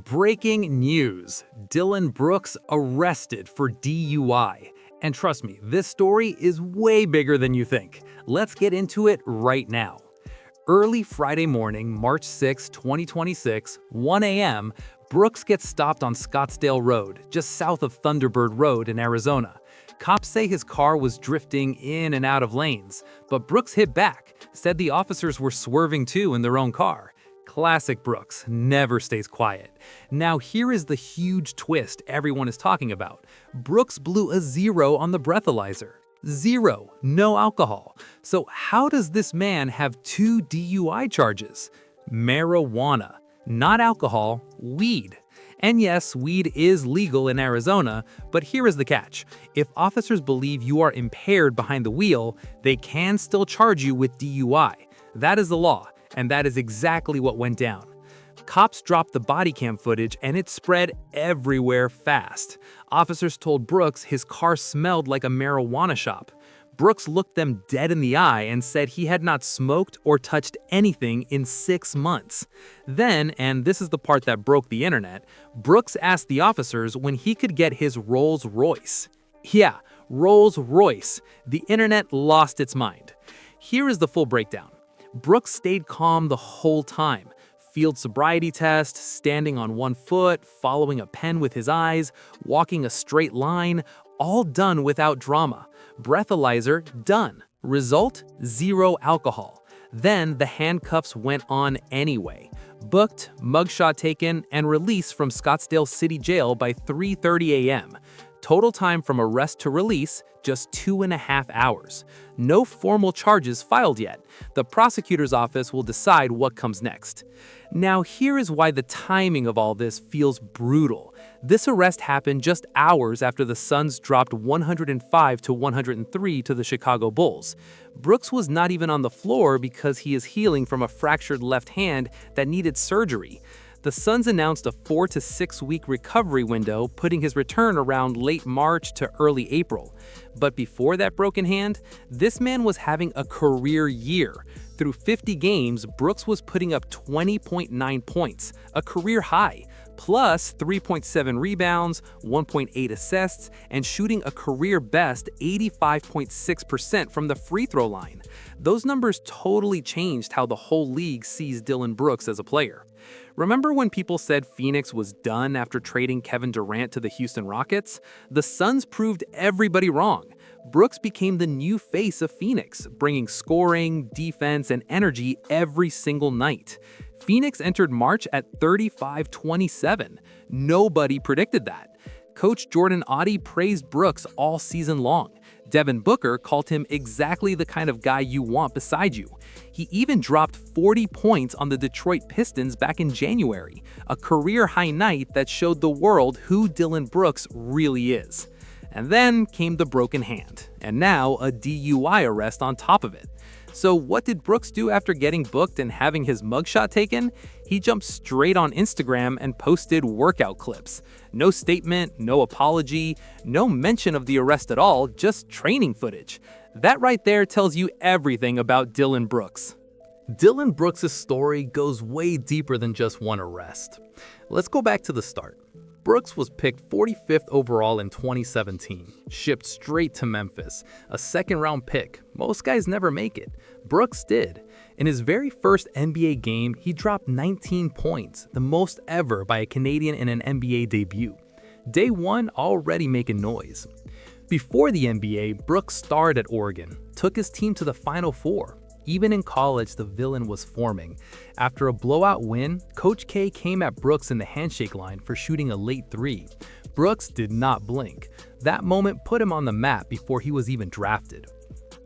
Breaking news. Dillon Brooks arrested for DUI. And trust me, this story is way bigger than you think. Let's get into it right now. Early Friday morning, March 6, 2026, 1 a.m., Brooks gets stopped on Scottsdale Road, just south of Thunderbird Road in Arizona. Cops say his car was drifting in and out of lanes, but Brooks hit back, said the officers were swerving too in their own car. Classic Brooks, never stays quiet. Now here is the huge twist everyone is talking about. Brooks blew a 0 on the breathalyzer. 0, no alcohol. So how does this man have 2 DUI charges? Marijuana, not alcohol, weed. And yes, weed is legal in Arizona, but here is the catch. If officers believe you are impaired behind the wheel, they can still charge you with DUI. That is the law. And that is exactly what went down. Cops dropped the body cam footage and it spread everywhere fast. Officers told Brooks his car smelled like a marijuana shop. Brooks looked them dead in the eye and said he had not smoked or touched anything in 6 months. Then, and this is the part that broke the internet, Brooks asked the officers when he could get his Rolls-Royce. Yeah, Rolls-Royce. The internet lost its mind. Here is the full breakdown. Brooks stayed calm the whole time. Field sobriety test, standing on one foot, following a pen with his eyes, walking a straight line, all done without drama. Breathalyzer, done. Result, 0 alcohol. Then the handcuffs went on anyway. Booked, mugshot taken, and released from Scottsdale City Jail by 3:30 a.m. Total time from arrest to release, just 2.5 hours. No formal charges filed yet. The prosecutor's office will decide what comes next. Now here is why the timing of all this feels brutal. This arrest happened just hours after the Suns dropped 105-103 to the Chicago Bulls. Brooks was not even on the floor because he is healing from a fractured left hand that needed surgery. The Suns announced a 4 to 6 week recovery window, putting his return around late March to early April. But before that broken hand, this man was having a career year. Through 50 games, Brooks was putting up 20.9 points, a career high, plus 3.7 rebounds, 1.8 assists, and shooting a career best 85.6% from the free throw line. Those numbers totally changed how the whole league sees Dillon Brooks as a player. Remember when people said Phoenix was done after trading Kevin Durant to the Houston Rockets? The Suns proved everybody wrong. Brooks became the new face of Phoenix, bringing scoring, defense, and energy every single night. Phoenix entered March at 35-27. Nobody predicted that. Coach Jordan Audi praised Brooks all season long. Devin Booker called him exactly the kind of guy you want beside you. He even dropped 40 points on the Detroit Pistons back in January, a career-high night that showed the world who Dillon Brooks really is. And then came the broken hand, and now a DUI arrest on top of it. So what did Brooks do after getting booked and having his mugshot taken? He jumped straight on Instagram and posted workout clips. No statement, no apology, no mention of the arrest at all, just training footage. That right there tells you everything about Dillon Brooks. Dillon Brooks' story goes way deeper than just one arrest. Let's go back to the start. Brooks was picked 45th overall in 2017, shipped straight to Memphis, a second-round pick. Most guys never make it. Brooks did. In his very first NBA game, he dropped 19 points, the most ever by a Canadian in an NBA debut. Day one already making noise. Before the NBA, Brooks starred at Oregon, took his team to the Final Four. Even in college, the villain was forming. After a blowout win, Coach K came at Brooks in the handshake line for shooting a late 3. Brooks did not blink. That moment put him on the map before he was even drafted.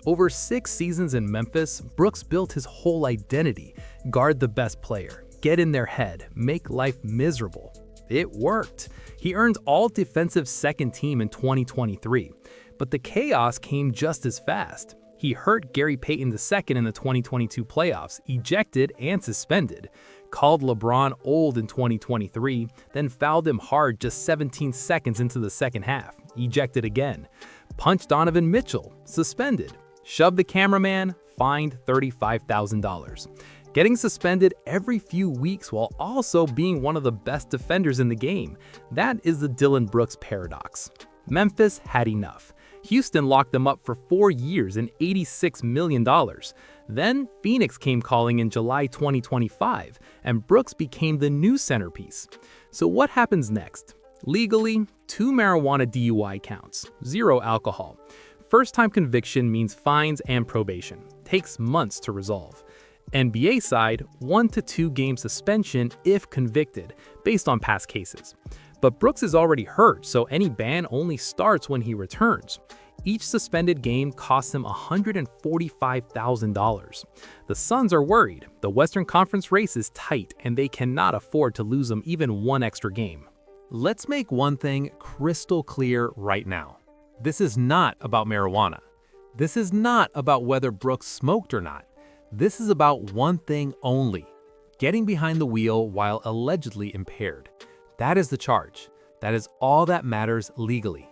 Over 6 seasons in Memphis, Brooks built his whole identity: guard the best player, get in their head, make life miserable. It worked. He earned all defensive second team in 2023. But the chaos came just as fast. He hurt Gary Payton II in the 2022 playoffs, ejected and suspended. Called LeBron old in 2023, then fouled him hard just 17 seconds into the second half, ejected again. Punched Donovan Mitchell, suspended. Shoved the cameraman, fined $35,000. getting suspended every few weeks while also being one of the best defenders in the game. That is the Dillon Brooks paradox. Memphis had enough. Houston locked them up for 4 years and $86 million. Then Phoenix came calling in July 2025, and Brooks became the new centerpiece. So what happens next? Legally, 2 marijuana DUI counts, 0 alcohol. First-time conviction means fines and probation. Takes months to resolve. NBA side, 1 to 2 game suspension if convicted, based on past cases. But Brooks is already hurt, so any ban only starts when he returns. Each suspended game costs him $145,000. The Suns are worried. The Western Conference race is tight, and they cannot afford to lose him even 1 extra game. Let's make one thing crystal clear right now. This is not about marijuana. This is not about whether Brooks smoked or not. This is about one thing only: getting behind the wheel while allegedly impaired. That is the charge. That is all that matters legally.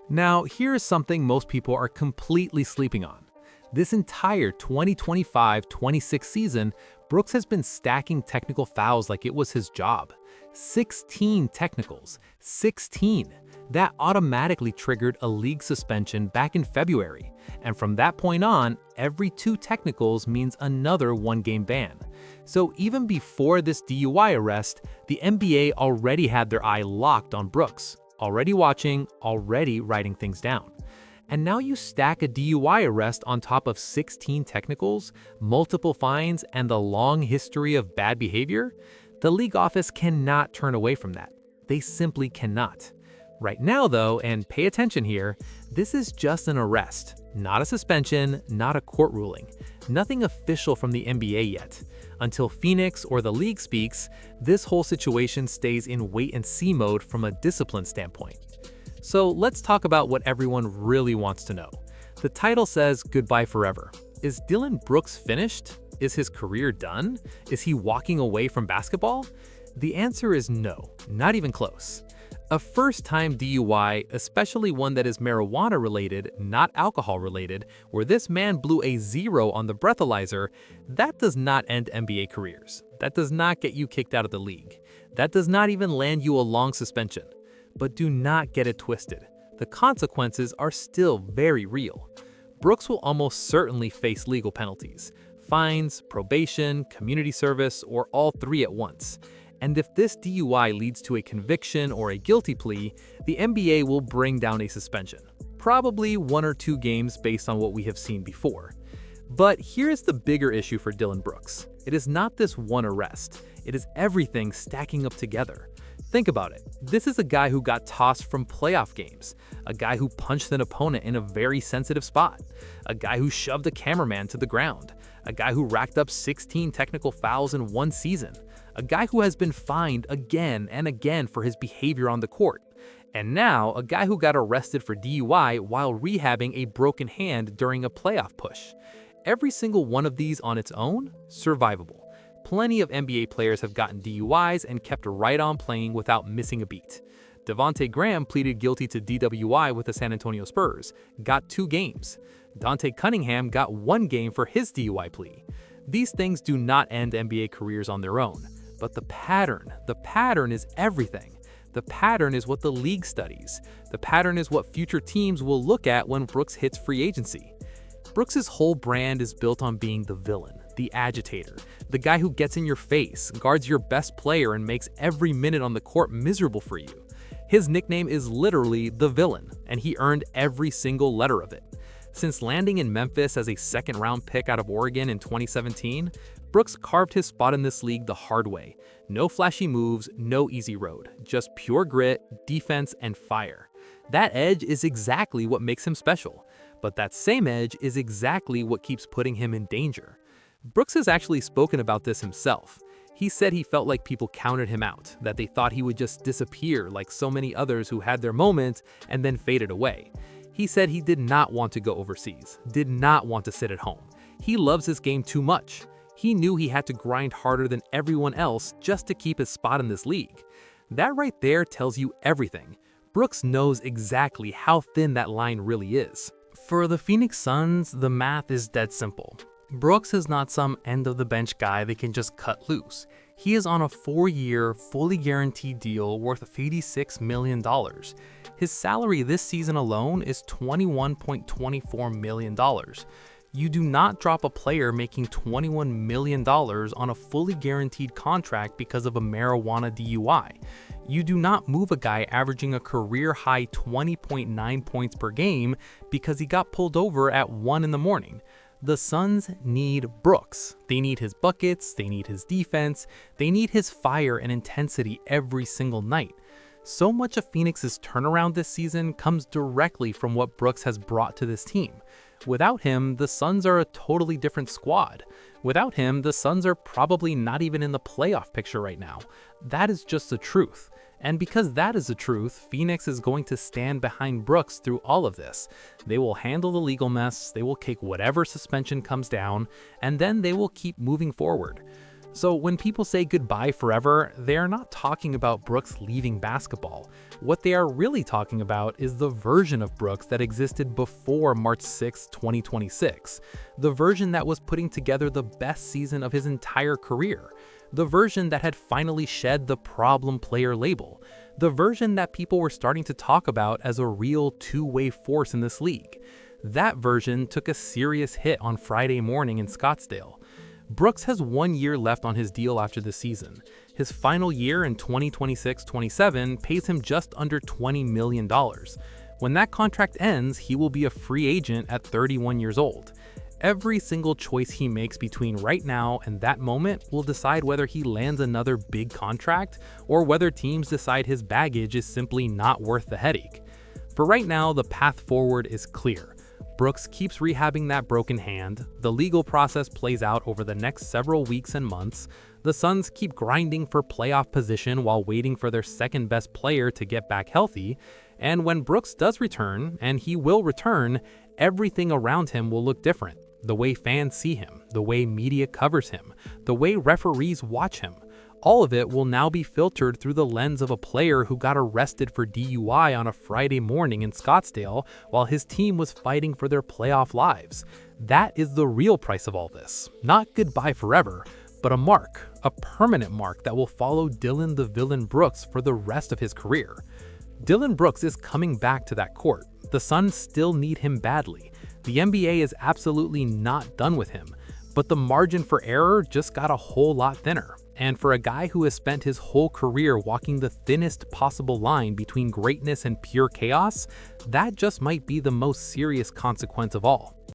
Now, here is something most people are completely sleeping on. This entire 2025-26 season, Brooks has been stacking technical fouls like it was his job. 16 technicals. 16. That automatically triggered a league suspension back in February. And from that point on, every 2 technicals means another 1-game ban. So even before this DUI arrest, the NBA already had their eye locked on Brooks. Already watching, already writing things down. And now you stack a DUI arrest on top of 16 technicals, multiple fines, and the long history of bad behavior? The league office cannot turn away from that. They simply cannot. Right now though, and pay attention here, this is just an arrest, not a suspension, not a court ruling. Nothing official from the NBA yet. Until Phoenix or the league speaks, this whole situation stays in wait-and-see mode from a discipline standpoint. So let's talk about what everyone really wants to know. The title says goodbye forever. Is Dillon Brooks finished? Is his career done? Is he walking away from basketball? The answer is no, not even close. A first-time DUI, especially one that is marijuana-related, not alcohol-related, where this man blew a 0 on the breathalyzer, that does not end NBA careers. That does not get you kicked out of the league. That does not even land you a long suspension. But do not get it twisted. The consequences are still very real. Brooks will almost certainly face legal penalties: fines, probation, community service, or all 3 at once. And if this DUI leads to a conviction or a guilty plea, the NBA will bring down a suspension. Probably 1 or 2 games based on what we have seen before. But here is the bigger issue for Dillon Brooks. It is not this one arrest. It is everything stacking up together. Think about it. This is a guy who got tossed from playoff games, a guy who punched an opponent in a very sensitive spot, a guy who shoved a cameraman to the ground, a guy who racked up 16 technical fouls in 1 season, a guy who has been fined again and again for his behavior on the court, and now a guy who got arrested for DUI while rehabbing a broken hand during a playoff push. Every single one of these on its own, survivable. Plenty of NBA players have gotten DUIs and kept right on playing without missing a beat. Devontae Graham pleaded guilty to DWI with the San Antonio Spurs, got 2 games. Dante Cunningham got 1 game for his DUI plea. These things do not end NBA careers on their own. But the pattern is everything. The pattern is what the league studies. The pattern is what future teams will look at when Brooks hits free agency. Brooks's whole brand is built on being the villain, the agitator, the guy who gets in your face, guards your best player, and makes every minute on the court miserable for you. His nickname is literally the villain, and he earned every single letter of it. Since landing in Memphis as a 2nd-round pick out of Oregon in 2017, Brooks carved his spot in this league the hard way. No flashy moves, no easy road, just pure grit, defense, and fire. That edge is exactly what makes him special, but that same edge is exactly what keeps putting him in danger. Brooks has actually spoken about this himself. He said he felt like people counted him out, that they thought he would just disappear like so many others who had their moment and then faded away. He said he did not want to go overseas, did not want to sit at home. He loves his game too much. He knew he had to grind harder than everyone else just to keep his spot in this league. That right there tells you everything. Brooks knows exactly how thin that line really is. For the Phoenix Suns, the math is dead simple. Brooks is not some end-of-the-bench guy they can just cut loose. He is on a 4-year, fully guaranteed deal worth $86 million. His salary this season alone is $21.24 million. You do not drop a player making $21 million on a fully guaranteed contract because of a marijuana DUI. You do not move a guy averaging a career-high 20.9 points per game because he got pulled over at 1 in the morning. The Suns need Brooks. They need his buckets, they need his defense, they need his fire and intensity every single night. So much of Phoenix's turnaround this season comes directly from what Brooks has brought to this team. Without him, the Suns are a totally different squad. Without him, the Suns are probably not even in the playoff picture right now. That is just the truth. And because that is the truth, Phoenix is going to stand behind Brooks through all of this. They will handle the legal mess, they will kick whatever suspension comes down, and then they will keep moving forward. So when people say goodbye forever, they are not talking about Brooks leaving basketball. What they are really talking about is the version of Brooks that existed before March 6, 2026. The version that was putting together the best season of his entire career. The version that had finally shed the problem player label. The version that people were starting to talk about as a real two-way force in this league. That version took a serious hit on Friday morning in Scottsdale. Brooks has 1 year left on his deal after the season. His final year in 2026-27 pays him just under $20 million. When that contract ends, he will be a free agent at 31 years old. Every single choice he makes between right now and that moment will decide whether he lands another big contract or whether teams decide his baggage is simply not worth the headache. For right now, the path forward is clear. Brooks keeps rehabbing that broken hand, the legal process plays out over the next several weeks and months, the Suns keep grinding for playoff position while waiting for their second best player to get back healthy, and when Brooks does return, and he will return, everything around him will look different. The way fans see him, the way media covers him, the way referees watch him. All of it will now be filtered through the lens of a player who got arrested for DUI on a Friday morning in Scottsdale while his team was fighting for their playoff lives. That is the real price of all this. Not goodbye forever, but a mark, a permanent mark that will follow Dillon the Villain Brooks for the rest of his career. Dillon Brooks is coming back to that court. The Suns still need him badly. The NBA is absolutely not done with him, but the margin for error just got a whole lot thinner. And for a guy who has spent his whole career walking the thinnest possible line between greatness and pure chaos, that just might be the most serious consequence of all.